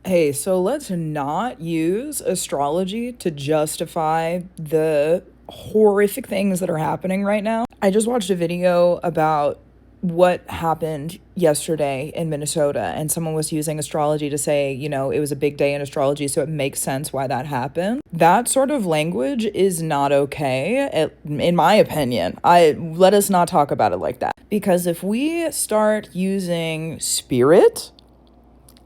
Hey, so let's not use astrology to justify the horrific things that are happening right now. I just watched a video about what happened yesterday in Minnesota, and someone was using astrology to say, it was a big day in astrology, so it makes sense why that happened. That sort of language is not okay, in my opinion. Let us not talk about it like that. Because if we start using spirit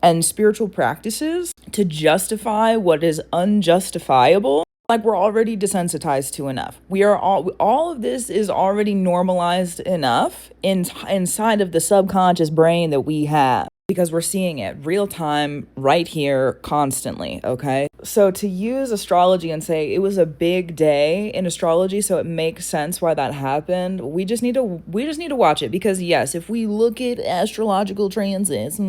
and spiritual practices to justify what is unjustifiable, like, we're already desensitized to enough. We are all of this is already normalized enough inside of the subconscious brain that we have, because we're seeing it real time right here constantly. Okay, so to use astrology and say it was a big day in astrology, so it makes sense why that happened, we just need to watch it. Because yes, if we look at astrological transits,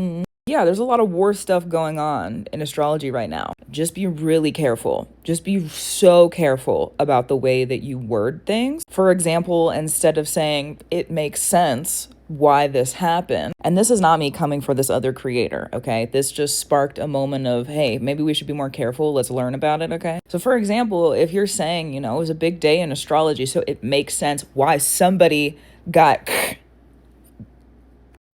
yeah, there's a lot of war stuff going on in astrology right now. Just be really careful. Just be so careful about the way that you word things. For example, instead of saying it makes sense why this happened, and this is not me coming for this other creator, okay? This just sparked a moment of, hey, maybe we should be more careful. Let's learn about it, okay? So for example, if you're saying, it was a big day in astrology, so it makes sense why somebody got...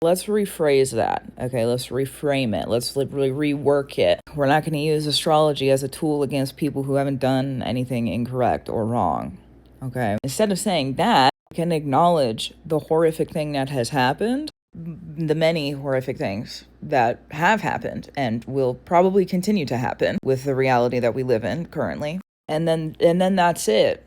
Let's rephrase that, okay? Let's reframe it. Let's really rework it. We're not going to use astrology as a tool against people who haven't done anything incorrect or wrong, okay? Instead of saying that, we can acknowledge the horrific thing that has happened, the many horrific things that have happened and will probably continue to happen with the reality that we live in currently. And then that's it.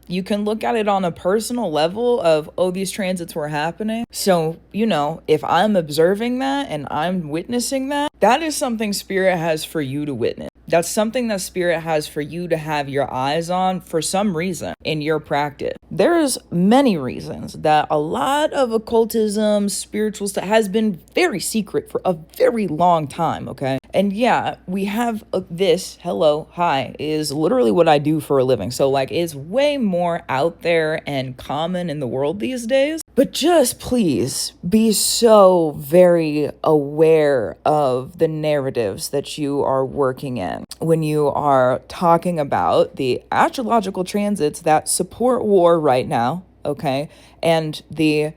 You can look at it on a personal level of, these transits were happening. So, if I'm observing that and I'm witnessing that, that is something Spirit has for you to witness. That's something that Spirit has for you to have your eyes on for some reason in your practice. There's many reasons that a lot of occultism, spiritual stuff has been very secret for a very long time, okay? And yeah, we have this, hello, hi, is literally what I do for a living. So it's way more out there and common in the world these days. But just please be so very aware of the narratives that you are working in when you are talking about the astrological transits that support war right now, okay? And the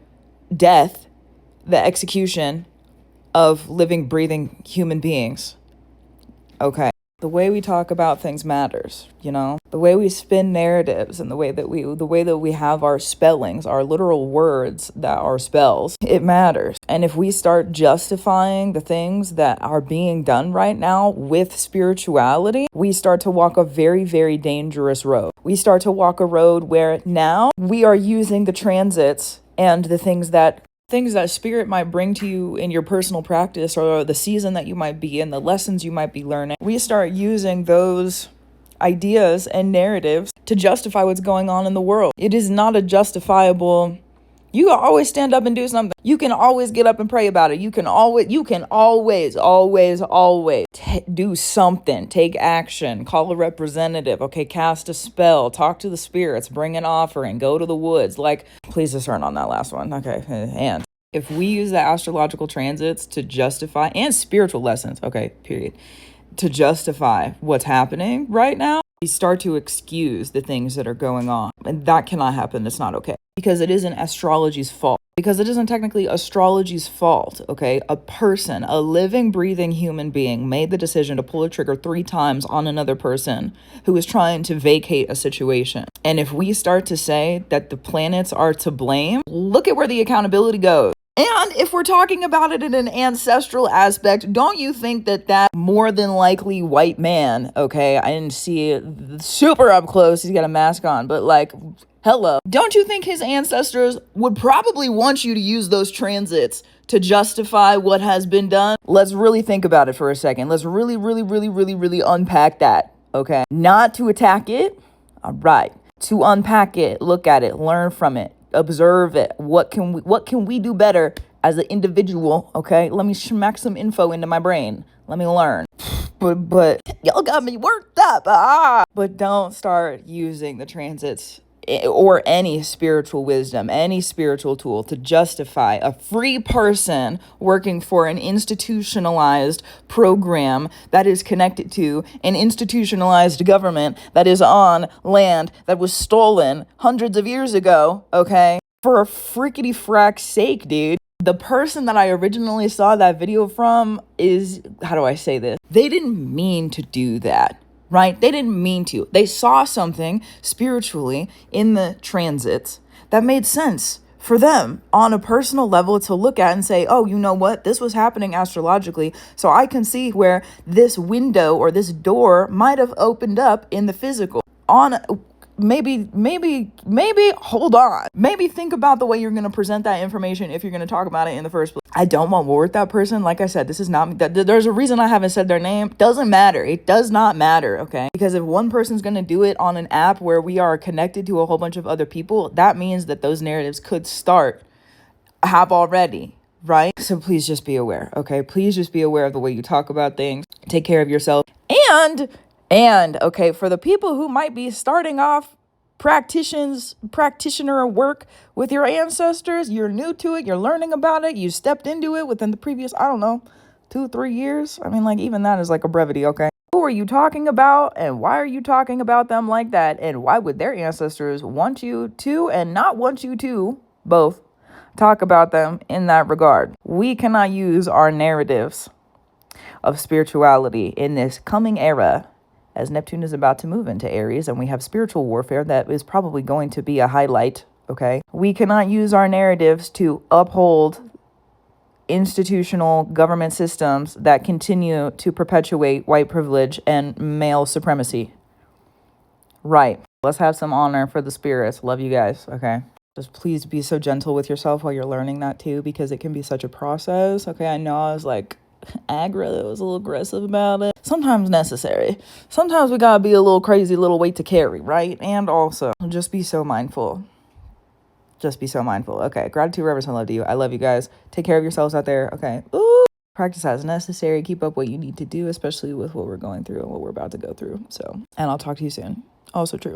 death, the execution of living, breathing human beings, okay? The way we talk about things matters, the way we spin narratives and the way that we have our spellings, our literal words that are spells, it matters. And if we start justifying the things that are being done right now with spirituality, we start to walk a very, very dangerous road. We start to walk a road where now we are using the transits and the things that Spirit might bring to you in your personal practice, or the season that you might be in, the lessons you might be learning. We start using those ideas and narratives to justify what's going on in the world. It is not a justifiable... You can always stand up and do something. You can always get up and pray about it. You can always do something. Take action. Call a representative. Okay, cast a spell. Talk to the spirits. Bring an offering. Go to the woods. Please discern on that last one. Okay, and if we use the astrological transits to justify, and spiritual lessons, okay, period, to justify what's happening right now, we start to excuse the things that are going on. And that cannot happen. It's not okay. Because it isn't astrology's fault. Because it isn't technically astrology's fault, okay? A person, a living, breathing human being made the decision to pull a trigger 3 times on another person who is trying to vacate a situation. And if we start to say that the planets are to blame, look at where the accountability goes. And if we're talking about it in an ancestral aspect, don't you think that more than likely white man, okay, I didn't see it super up close, he's got a mask on, but hello, don't you think his ancestors would probably want you to use those transits to justify what has been done? Let's really think about it for a second. Let's really, really, really, really, really unpack that, okay? Not to attack it, all right, to unpack it, look at it, learn from it. Observe it. What can we do better as an individual? Okay, let me smack some info into my brain. Let me learn. But y'all got me worked up. But don't start using the transits or any spiritual wisdom, any spiritual tool to justify a free person working for an institutionalized program that is connected to an institutionalized government that is on land that was stolen hundreds of years ago, okay? For a frickety frack's sake, dude. The person that I originally saw that video from is, how do I say this? They didn't mean to do that, right? They didn't mean to. They saw something spiritually in the transits that made sense for them on a personal level to look at and say, oh, you know what? This was happening astrologically. So I can see where this window or this door might have opened up in the physical. Maybe hold on. Maybe think about the way you're going to present that information if you're going to talk about it in the first place. I don't want war with that person. Like I said, this is not, there's a reason I haven't said their name. Doesn't matter. It does not matter, okay? Because if one person's going to do it on an app where we are connected to a whole bunch of other people, that means that those narratives could have already, right? So please just be aware, okay? Please just be aware of the way you talk about things. Take care of yourself. And okay, for the people who might be starting off practitioner work with your ancestors, you're new to it, you're learning about it, you stepped into it within the previous, 2-3 years. I mean, like, even that is like a brevity, okay? Who are you talking about, and why are you talking about them like that? And why would their ancestors want you to and not want you to both talk about them in that regard? We cannot use our narratives of spirituality in this coming era, as Neptune is about to move into Aries, and we have spiritual warfare that is probably going to be a highlight, okay? We cannot use our narratives to uphold institutional government systems that continue to perpetuate white privilege and male supremacy. Right. Let's have some honor for the spirits. Love you guys, okay? Just please be so gentle with yourself while you're learning that too, because it can be such a process, okay? I know I was like aggro, I was a little aggressive about it. Sometimes necessary. Sometimes we gotta be a little crazy, little weight to carry, right? And also, just be so mindful. Just be so mindful. Okay, gratitude, reverence, and love to you. I love you guys. Take care of yourselves out there, okay? Ooh. Practice as necessary. Keep up what you need to do, especially with what we're going through and what we're about to go through. So, and I'll talk to you soon. Also true.